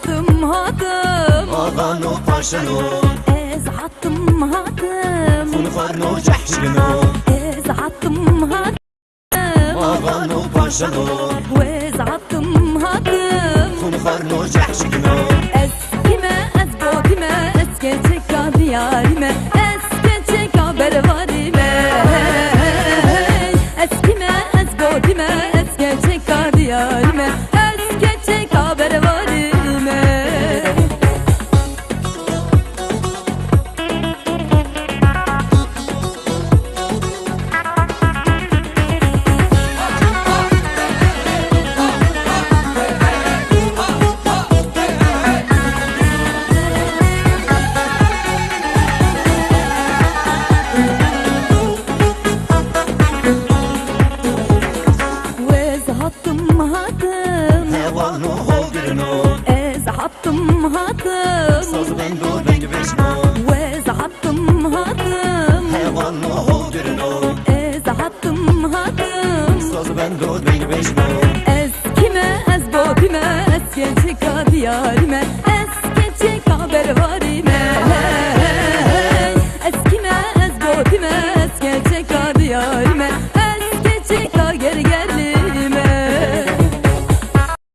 hattım hattım Ağano paşano Ez hattım hattım Funharno cahşgino Ez hattım hattım Ağano paşano Ez hattım hattım Funharno cahşgino Eskime ez bodime eske çeka diyarime Eske çeka bervarime Eskime ez bodime eske çeka diyarime Eske çeka bervarime Hevano hodirno Ez hattım hattım Saz bendo bengi beşno Ez hattım hattım Hevano hodirno Ez hattım hattım Saz bendo bengi beşno Ez kime ez bodime ez gelecek diyarime